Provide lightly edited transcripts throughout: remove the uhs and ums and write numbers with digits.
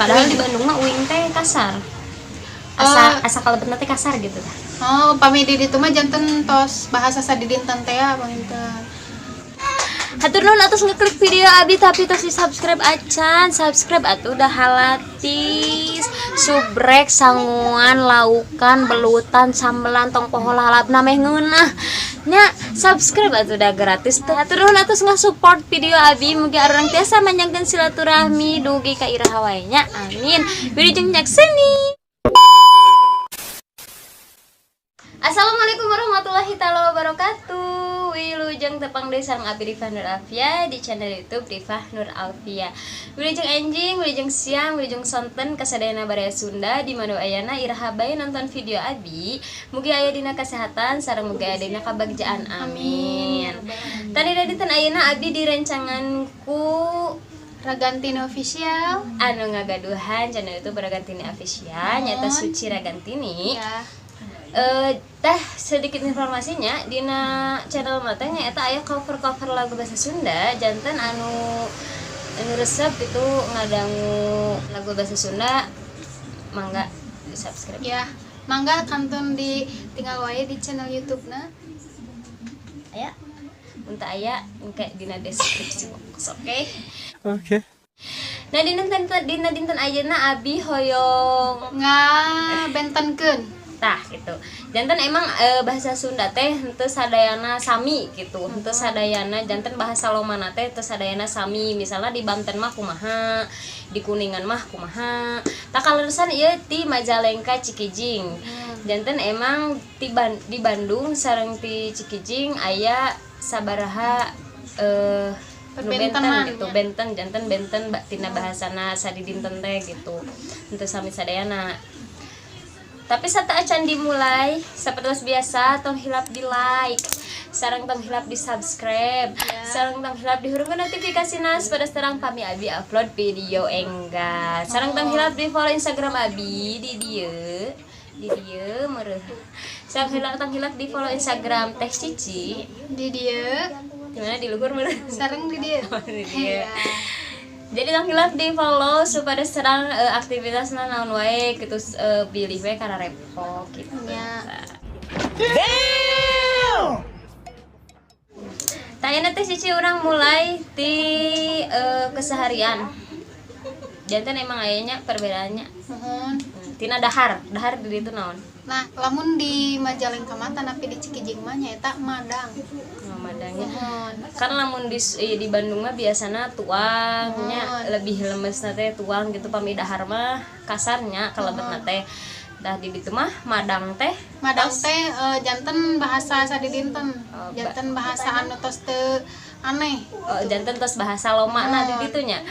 Padahal di Bandung mah uing teh kasar. Asa kalebetna teh kasar gitu tah. Oh, upami di ditu mah janten tos bahasa sadidinten teh ya panginten. Hatur nuhun atas ngeklik video Abi tapi tos di-subscribe acan. Subscribe atuh udah halatis. Subrek sanguan laukan belutan sambelan tong poho lalapna meh ngeunah. Nya subscribe atuh udah gratis teh. Hatur nuhun atas nge-support video Abi mugi arurang tiasa manjangkeun silaturahmi dugi ka iraha wae nya. Amin. Wilujeng nyakseni. Assalamualaikum warahmatullahi wabarakatuh. Wilujeng tepang deui sareng Abi Diva Nur Alfia di channel YouTube Diva Nur Alfia. Wilujeng enjing, wilujeng siang, wilujeng sonten kasadayana barea Sunda di mana ayana iraha bae nonton video Abi. Mugi aya dina kesehatan sareng mugi aya dina kabagjaan. Amin. Tadi dinten ayeuna Abi direncanganku Ragantini official anu ngagaduhan channel YouTube Ragantini official nyata Suci Ragantini. ya. Teh sedikit informasinya dina channel mata nya eta aya cover lagu bahasa Sunda janten anu resep itu ngadangu lagu bahasa Sunda mangga di subscribe Ya, mangga kantun di tinggal wae di channel YouTube-na. aya untuk aya engke dina deskripsi box oke. Nah dina dinten ayeuna Abi hoyong Ngabentenkeun. tah gitu janten emang bahasa Sunda teh henteu sadayana sami gitu henteu sadayana janten bahasa lomana teh teu sadayana sami. Misalnya di Banten mah kumaha, di Kuningan mah kumaha, tak kaleresan ieu ti Majalengka Cikijing. Janten emang di Bandung sareng ti Cikijing aya sabaraha nu benten gitu, benten janten benten tina bahasana sadidinten teh gitu henteu sami sadayana. Tapi satu acan dimulai seperti biasa tong hilap di like, sareng tong hilap di subscribe, sareng tong hilap di huruf notifikasi nas pada serang kami Abi upload video enggak. Sareng tong hilap di follow Instagram Abi di dieu meureun. Sareng tong hilap di follow Instagram Teh Cici Di dia, dimana di luhur meureun. sareng di dia. Di dieu. Jadi tong hilap di follow supaya serang aktivitasna naon wae gitu pilih wae karena repot gitu. Ya. Tayana teh Cici urang mulai di keseharian. Janten emang ayanya perbedaannya. Mohon. Tina dahar di ditu naon? Nah, lamun di Majalengka mah tapi di Cikijing mah nyaeta madang. Madangnya. Mohon. Kan lamun di Bandung mah biasana tuangnya lebih lemesna teh tuang gitu pami dahar mah kasarnya kalebetna teh. Dah di ditu mah madang teh. Madang teh janten bahasa sadidinten. Janten bahasa anu tos teu aneh. Janten tos bahasa loma di ditunya.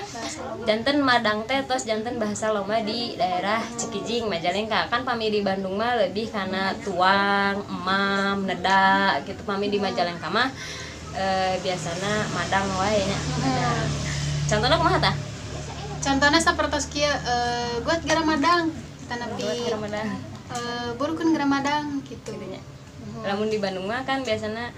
Janten madang teh tos janten bahasa loma di daerah Cikijing Majalengka. Kan pami di Bandung mah lebih karena tuang, emam, neda gitu. Pami di Majalengka mah biasana madang wae nya. Contohna kumaha tah? Contohnya sapertos kieu guat gara madang tanapi burukeun gara madang gitu. Lamun di Bandung mah kan biasana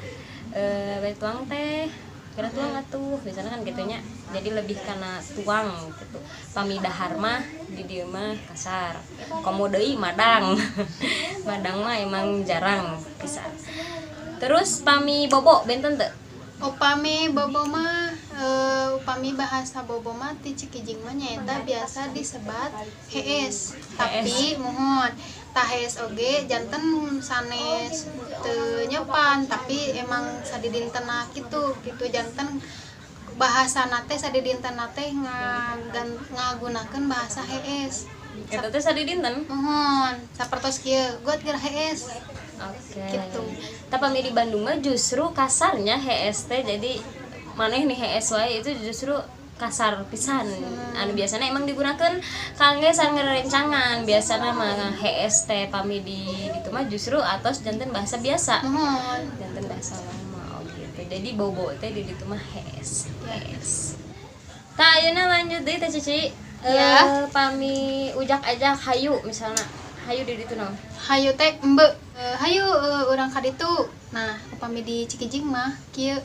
bae tuang teh kira tuang atuh biasanya kan gitunya jadi lebih karena tuang gitu. Pami dahar mah di dieu mah kasar komo deui madang. Madang mah emang jarang pisan. Terus pami bobo benten teu? Upami bobo mah upami bahasa bobo mah ti Cikijing mah nyaeta biasa disebat hees. Tapi mohon tah hees oge janten sanes teu nyepan tapi emang sadidintena kitu janten bahasa teh sadidintena teh ngagunakeun bahasa hees. Eta teh sadidinten? Mohon sapertos kieu guat geura hees. Oke. Gitu. Tapi di Bandung mah justru kasarnya HST jadi maneh nih HS wae itu justru kasar pisan. Anu biasanya emang digunakan kangge sareng rencangan. Biasana mah HST pami di ditu mah justru atos janten bahasa biasa. Janten bahasa lama gitu. Jadi bobo teh di ditu mah HS. Tah ayeuna lanjut deui Teh Cici. Pami ujak-ajak hayu misalnya. Hayu di ditu naon? Hayu teh embe. Hayu urang ka ditu. Nah, upami di Cikijing mah kieu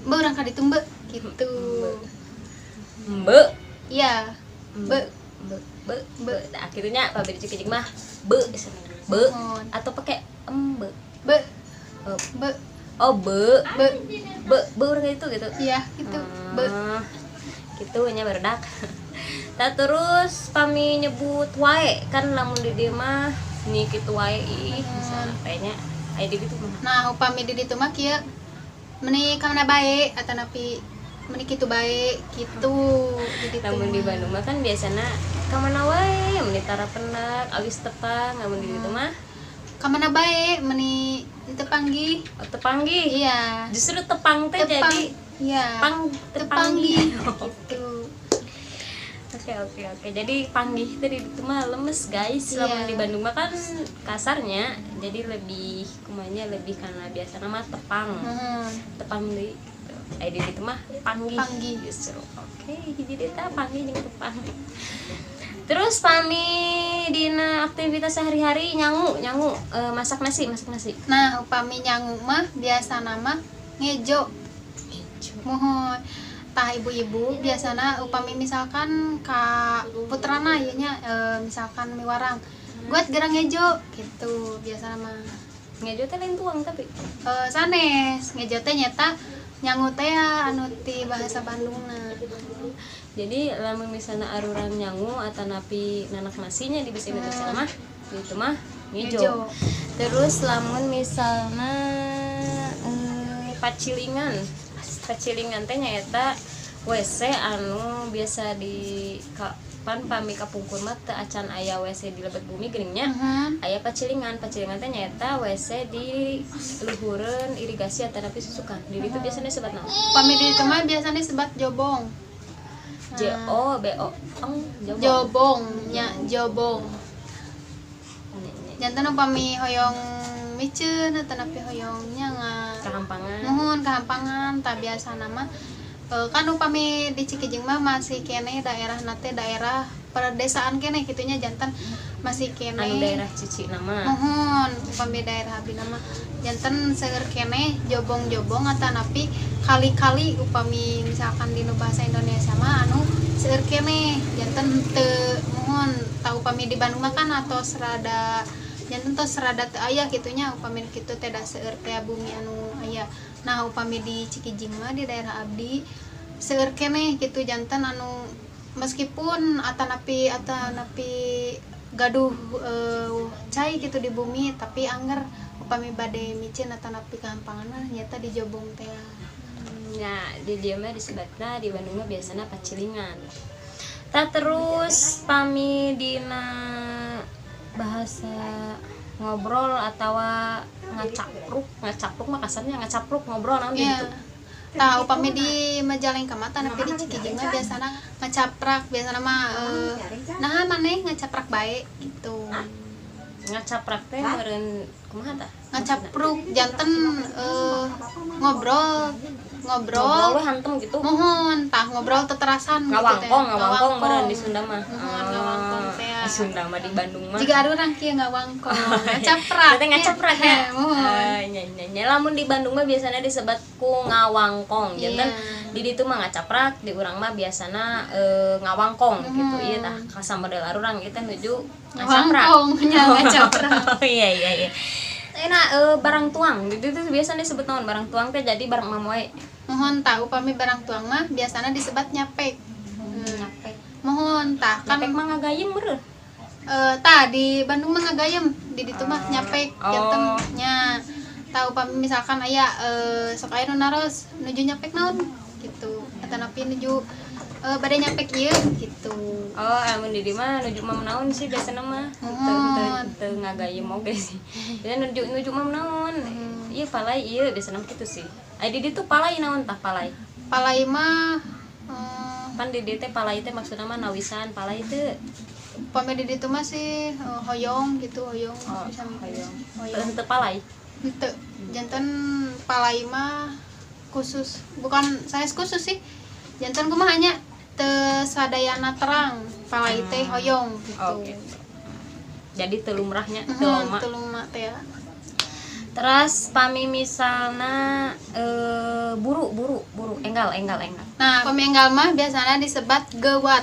embe urang ka ditu embe gitu. Embe. Iya. Embe. be nah kitunya pabrik cikijing mah be be Mohon. atau pakai be Be oh, be oh be be urang itu gitu iya gitu be gitu nya barudak. Tah terus kami nyebut wae kan lamun di dieu mah nih kitu wae ih bisa kayaknya aya di ditu mah. nah upami di ditu mah kieu meni kamana bae atanapi meni kitu bae gitu di ditu Namun di mah. Bandung mah kan biasana kamana wae mun ditarapendak awis tepang namun di ditu mah Kamana bae meni tepanggih tepanggih. iya Justru tepang teh tepang jadi iya pang tepanggih tepanggih. gitu Oke. Jadi panggih teh di ditu mah lemes guys. Iya. Lamun di Bandung mah kan kasarnya jadi lebih kumanya lebih karena biasana mah tepang. Tepang deui gitu. Di ditu mah panggih. Panggih. Justru. Oke, jadi eta panggih jeung tepang. Terus pami dina aktivitas sehari-hari nyangu masak nasi. nah upami nyangu mah biasa nama ngejo mohon tah ibu-ibu biasana upami misalkan ka putrana ieu nya misalkan miwarang buat gerang ngejo gitu biasa mah Ngejo teh lain tuang tapi sanes ngejo teh nyata nyangu teh anu ti bahasa Bandungna jadi lamun misalnya aruran nyangu atau napi nanak nasinya di bahasa Indonesia mah itu mah ngejo. Ngejo. Terus lamun misalnya pacilingan teh nyaeta WC anu biasa di pan pami kapungkur mah teu acan aya WC di lebet bumi geuninnya aya pacilingan teh nyaeta WC di luhureun irigasi atau napi susukan di ditu biasanya sebat naon upami di ditu mah biasanya sebat jobong JOBO jobong nya jobong jantan upami hoyong miceun atau napi hoyongnya kahampangan nuhun kehampangan tak biasa nama kan upami di Cikijing mah masih kene daerah nate daerah perdesaan kene gitunya jantan masih kene anu daerah Cici nama nuhun upami daerah abdi nama jantan seueur kene jobong-jobong atau napi kali-kali upami misalkan di bahasa Indonesia mah anu seueur kene jantan teu nuhun tau upami di Bandung mah kan atau serada jantan teu serada teu aya gitunya upami kitu teh da seueur teh bumi anu aya nah upami di Cikijing mah di daerah abdi seueur keneh gitu jantan anu meskipun atanapi gaduh cai gitu di bumi tapi angger upami bade micin atanapi kehampangan mah nyata di jobong teh ya di dieu mah disebutna di Bandung mah biasana pacilingan. Terus pami dina bahasa ngobrol atau ngacapruk mah kasarnya ngacapruk ngobrol naon yeah. gitu. Tah upami di Majalengka mah tapi di Cikijing mah biasana ngacaprak biasana mah nah maneh ngacaprak bae gitu. Ngacaprak teh meureun kumaha tah? Ngacapruk janten ngobrol Ngobrol we hantem gitu. mohon tah ngobrol teterasan Ngawangkong meureun di Sunda mah. ngawangkong teh Di Sunda mah di Bandung mah. jika ada orang kieu ngawangkong ngacaprak Teh ngacaprak ya. mohon Nya lamun di Bandung mah biasana disebut ku ngawangkong. Janten di ditu mah ngacaprak, di urang mah biasana ngawangkong gitu. Ieu tah kasamodel arurang ieu teh nuju ngacaprak. ngawangkong nya ngacaprak Oh iya. Barang tuang. Di ditu biasana disebut naon barang tuang teh jadi barang mamoe. mohon tah upami barang tuang mah biasana disebut nyapek Nyapek. mohon tah kan Nyapek mah ngagayem meureun. tah di Bandung mah ngagayem di ditu mah nyapek janten nya tahu upami misalkan aya sok aya nu naros nuju nyapek naon gitu atanapi nuju bade nyapek ieu gitu Oh, amun di dieu mah nuju mah naon sih biasana mah. Teu ngagayem oge sih. Biasana nuju mah naon. Ieu palai ieu biasana kitu sih. Di dieu tuh palai naon tah palai. palai mah Pan di dieu teh palai teh maksudna mah nawisan, palai teu. upami di ditu mah sih hoyong gitu hoyong Oh, bisa hoyong. Teu palai. henteu janten palai mah khusus bukan saya khusus sih janten kumaha hanya teu sadayana terang palai teh hoyong gitu. Oh, gitu. Jadi teu lumrahnya teu loma. Teu loma teh ya. Terus pami misalna buru enggal. Nah, pemenggal mah biasanya disebut gewat.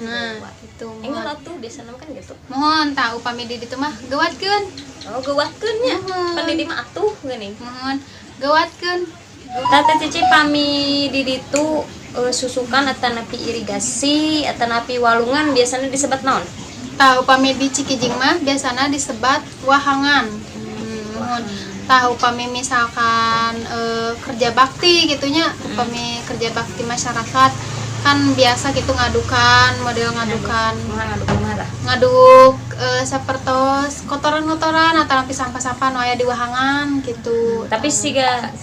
Nah, gitu. Enggak atuh biasana kan gitu. Mohon tah upami di ditu mah geuwatkeun. Oh geuwatkeun nya. Pan di dieu mah atuh geuning. Mohon geuwatkeun. Tata Cici pami di ditu susukan atau napi irigasi atau napi walungan biasanya disebat naon? Tah upami di Cikijing mah biasana disebat wahangan. Mohon tah upami misalkan kerja bakti gitunya, upami kerja bakti masyarakat kan biasa gitu ngadukan model ngadukan ngaduk sapertos kotoran-kotoran atau napi sampah-sampah nu aya di wahangan gitu. Tapi siga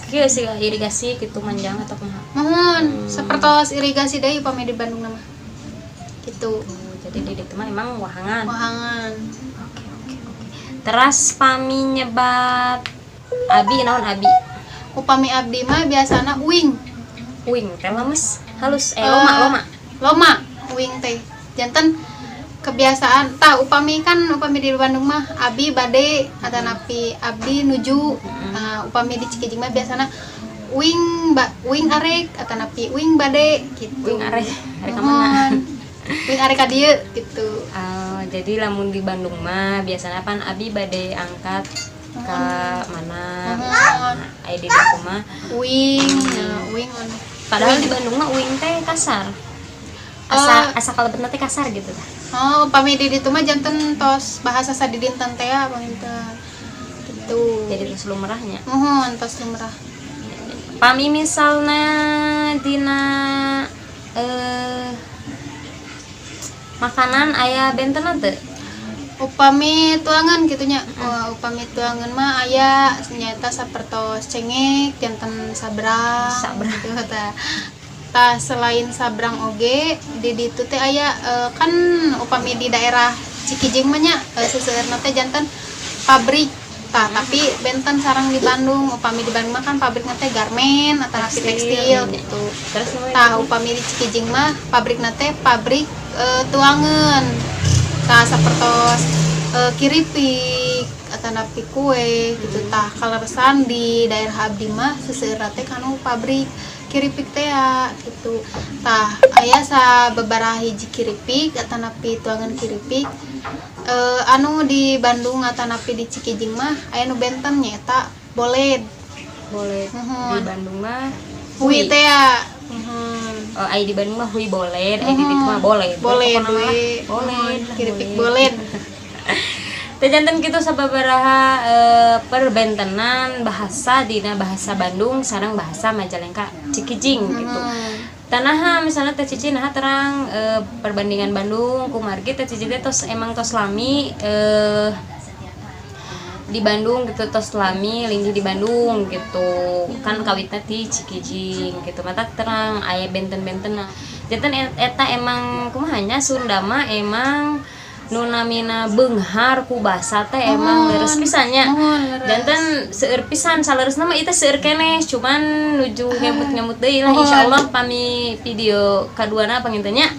irigasi gitu manjang atau kumaha? Mohon sapertos irigasi deui upami di Bandung mah. Gitu. Jadi di ditu mah emang wahangan. Wahangan. Oke. Teras pami nyebat abi naon abi? Upami abdi mah biasana uing. Uing teh lemes halus loma uing teh janten kebiasaan tah upami di Bandung mah abi bade atau napi abdi nuju. Upami di Cikijing mah biasana uing arek atau napi uing bade gitu. Uing arek ka mana? Uing arek ka dieu gitu. Jadi lamun di Bandung mah biasanya pan abi bade angkat ke mana? Aya di ditu mah Uing padahal di Bandung mah uing teh kasar. Asa kalebetna teh kasar gitu tah. Oh, upami di ditu mah janten tos bahasa sadidinten teh paminten. Gitu. Jadi terus lumrahnya. Mohon tos lumrah. Pami misalna dina makanan aya benten teu? Upami tuangan gitunya. Upami tuangan mah aya nyata sapertos cengek janten sabrang gitu tah. Tah selain sabrang oge di ditu teh aya kan upami di daerah Cikijing mah nya seseueurna teh janten pabrik tah tapi benten sareng di Bandung. Upami di Bandung mah kan pabrikna teh garmen atau napi tekstil gitu. Terus Tah upami di Cikijing mah pabrikna teh pabrik tuangan. Tah sapertos kiripik atau napi kue gitu. Tah kaleresan di daerah abdi mah seseueurna teh kanu pabrik kiripik teh ya gitu. Tah aya sababaraha hiji kiripik atau napi tuangan kiripik anu di Bandung atau napi di Cikijing mah aya nu benten nyaeta boled. Di Bandung mah hui teh ya. Aya di Bandung mah hui boled, aya di ditu mah boled. Boled kiripik boled. Teh janten kitu sababaraha perbentenan bahasa dina bahasa Bandung sareng bahasa Majalengka Cikijing gitu. Tanaha misalnya teh Cici nah terang perbandingan Bandung kumargi teh Cici teh tos emang tos lami di Bandung gitu tos lami linggih di Bandung gitu kan kawitna ti Cikijing gitu mata terang aya benten-bentena janten eta emang kumaha nya Sunda mah emang nu namina beunghar ku basa teh emang leres pisan nya janten seueur pisan saleresna mah ieu teh seueur keneh cuman nuju ngemut-ngemut deui lah insyaallah pami video kaduana panginten nya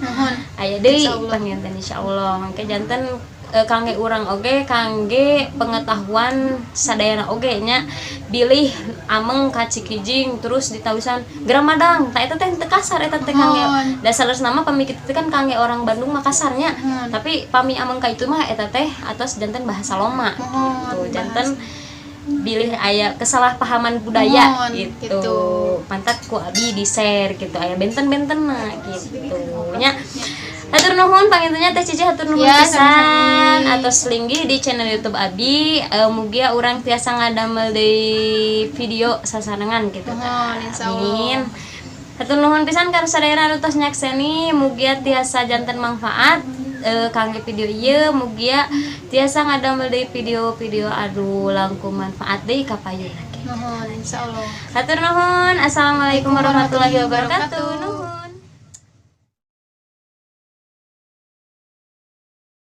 aya deui panginten insyaallah mangke janten kangge urang oge kangge pengetahuan sadayana oge nya bilih ameng ka Cikijing terus ditawisan Gramadang tah eta teh teu kasar eta teh kangge dasarna mah pami kitu kan kangge orang Bandung mah kasarnya tapi pami ameng ka itu mah eta teh atos janten bahasa Loma gitu janten bilih aya kesalahpahaman budaya gitu pantat ku abi di share gitu aya benten-bentenna gitu nya. Hatur nuhun pangintennya teh Cici hatur nuhun pisan atos linggih di channel YouTube Abi mugia urang tiasa ngadamel deui video sasarengan gitu tah. Amin. Hatur nuhun pisan ka sadayana anu tos nyakseni mugia tiasa janten manfaat kangge video ieu mugia tiasa ngadamel deui video-video adu langkung manfaat deui ka payuna. Nuhun insyaallah. Hatur nuhun. Assalamualaikum warahmatullahi wabarakatuh.